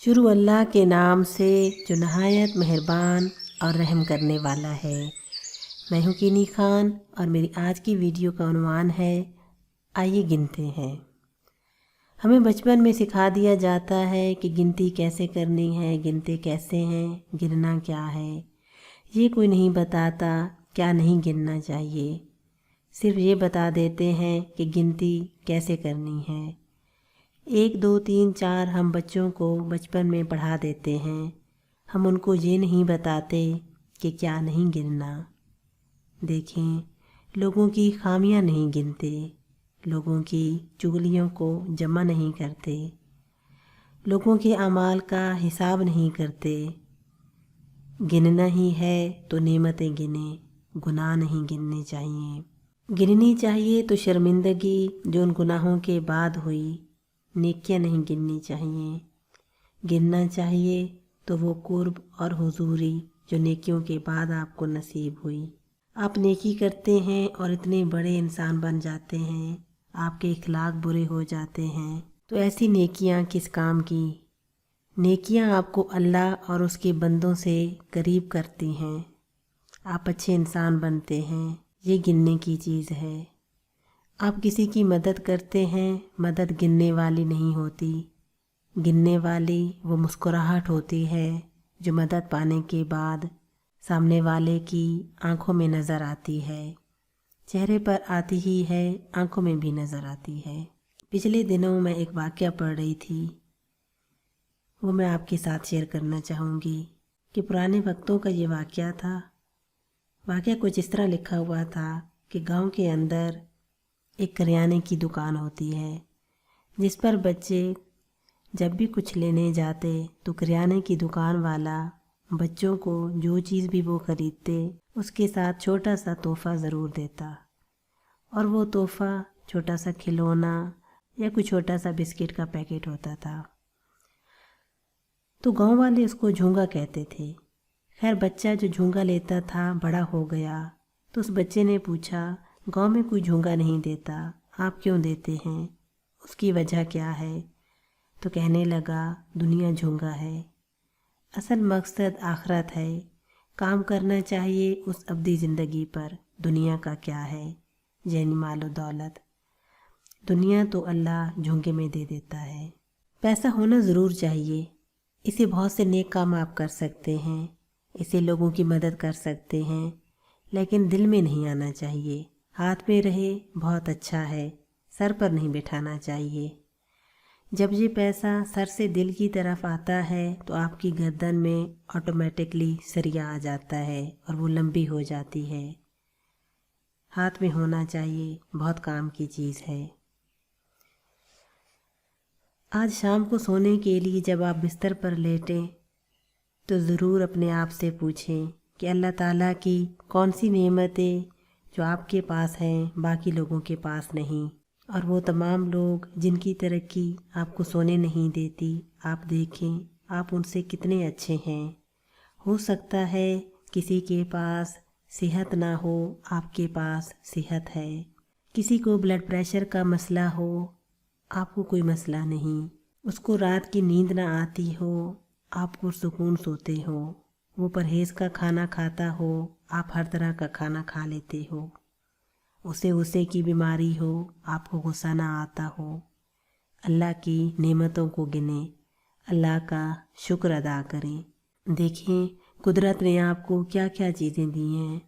शुरू अल्लाह के नाम से जो नहायत मेहरबान और रहम करने वाला है। मैं हूँ कीनी खान और मेरी आज की वीडियो का उन्वान है आइए गिनते हैं। हमें बचपन में सिखा दिया जाता है कि गिनती कैसे करनी है, गिनते कैसे हैं, गिनना क्या है। ये कोई नहीं बताता क्या नहीं गिनना चाहिए, सिर्फ ये बता देते हैं कि गिनती कैसे करनी है। 1 2 3 4 हम बच्चों को बचपन में पढ़ा देते हैं। हम उनको ये नहीं बताते कि क्या नहीं गिनना। देखें, लोगों की खामियां नहीं गिनते, लोगों की चुगलियों को जमा नहीं करते, लोगों के अमाल का हिसाब नहीं करते। गिनना ही है तो नेमतें गिने, गुनाह नहीं गिनने चाहिए। गिननी चाहिए तो शर्मिंदगी जो उन गुनाहों के बाद हुई, नेकियां नहीं गिननी चाहिए। गिनना चाहिए तो वो कुर्ब और हुजूरी जो नेकियों के बाद आपको नसीब हुई। आप नेकी करते हैं और इतने बड़े इंसान बन जाते हैं, आपके इखलाक बुरे हो जाते हैं, तो ऐसी नेकियां किस काम की। नेकियां आपको अल्लाह और उसके बंदों से करीब करती हैं, आप अच्छे इंसान बनते हैं। ये गिनने की चीज़ है। आप किसी की मदद करते हैं, मदद गिनने वाली नहीं होती, गिनने वाली वो मुस्कुराहट होती है जो मदद पाने के बाद सामने वाले की आंखों में नज़र आती है। चेहरे पर आती ही है, आंखों में भी नज़र आती है। पिछले दिनों मैं एक वाक़या पढ़ रही थी, वो मैं आपके साथ शेयर करना चाहूँगी कि पुराने वक्तों का ये वाक़या था। वाक़या कुछ इस तरह लिखा हुआ था कि गांव के अंदर एक करियाने की दुकान होती है, जिस पर बच्चे जब भी कुछ लेने जाते तो करियाने की दुकान वाला बच्चों को जो चीज़ भी वो ख़रीदते उसके साथ छोटा सा तोहफ़ा ज़रूर देता। और वो तोहफ़ा छोटा सा खिलौना या कोई छोटा सा बिस्किट का पैकेट होता था। तो गांव वाले उसको झूंगा कहते थे। खैर, बच्चा जो झूंगा लेता था बड़ा हो गया, तो उस बच्चे ने पूछा, गांव में कोई झूंगा नहीं देता, आप क्यों देते हैं, उसकी वजह क्या है। तो कहने लगा, दुनिया झूंगा है, असल मकसद आखिरत है। काम करना चाहिए उस अब्दी ज़िंदगी पर, दुनिया का क्या है, जैनी मालो दौलत। दुनिया तो अल्लाह झूंगे में दे देता है। पैसा होना ज़रूर चाहिए, इसे बहुत से नेक काम आप कर सकते हैं, इसे लोगों की मदद कर सकते हैं, लेकिन दिल में नहीं आना चाहिए। हाथ में रहे बहुत अच्छा है, सर पर नहीं बिठाना चाहिए। जब ये पैसा सर से दिल की तरफ आता है तो आपकी गर्दन में ऑटोमेटिकली सरिया आ जाता है और वो लंबी हो जाती है। हाथ में होना चाहिए, बहुत काम की चीज़ है। आज शाम को सोने के लिए जब आप बिस्तर पर लेटें तो ज़रूर अपने आप से पूछें कि अल्लाह ताला की कौन सी नेमतें जो आपके पास हैं बाकी लोगों के पास नहीं। और वो तमाम लोग जिनकी तरक्की आपको सोने नहीं देती, आप देखें आप उनसे कितने अच्छे हैं। हो सकता है किसी के पास सेहत ना हो, आपके पास सेहत है। किसी को ब्लड प्रेशर का मसला हो, आपको कोई मसला नहीं। उसको रात की नींद ना आती हो, आपको सुकून सोते हो। वो परहेज़ का खाना खाता हो, आप हर तरह का खाना खा लेते हो। उसे की बीमारी हो, आपको गुस्सा ना आता हो। अल्लाह की नेमतों को गिने, अल्लाह का शुक्र अदा करें। देखें कुदरत ने आपको क्या क्या चीज़ें दी हैं।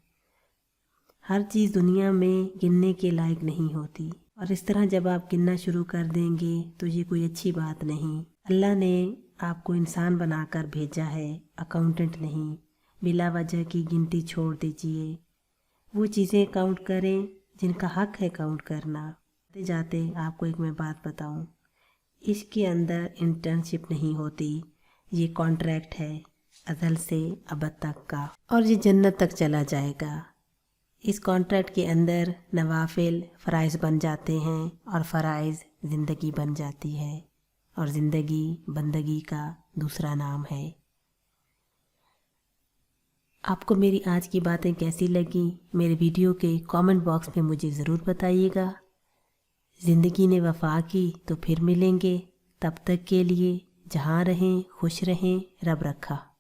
हर चीज़ दुनिया में गिनने के लायक नहीं होती, और इस तरह जब आप गिनना शुरू कर देंगे तो ये कोई अच्छी बात नहीं। अल्लाह ने आपको इंसान बनाकर भेजा है, अकाउंटेंट नहीं। बिला वजह की गिनती छोड़ दीजिए, वो चीज़ें काउंट करें जिनका हक है काउंट करना। जाते जाते आपको एक मैं बात बताऊं, इसके अंदर इंटर्नशिप नहीं होती, ये कॉन्ट्रैक्ट है अज़ल से अबद तक का, और ये जन्नत तक चला जाएगा। इस कॉन्ट्रैक्ट के अंदर नवाफिल फ़राइज़ बन जाते हैं और फ़राइज़ ज़िंदगी बन जाती है, और ज़िंदगी बंदगी का दूसरा नाम है। आपको मेरी आज की बातें कैसी लगी, मेरे वीडियो के कमेंट बॉक्स में मुझे ज़रूर बताइएगा। ज़िंदगी ने वफ़ा की तो फिर मिलेंगे, तब तक के लिए جہاں رہیں خوش رہیں، رب رکھا۔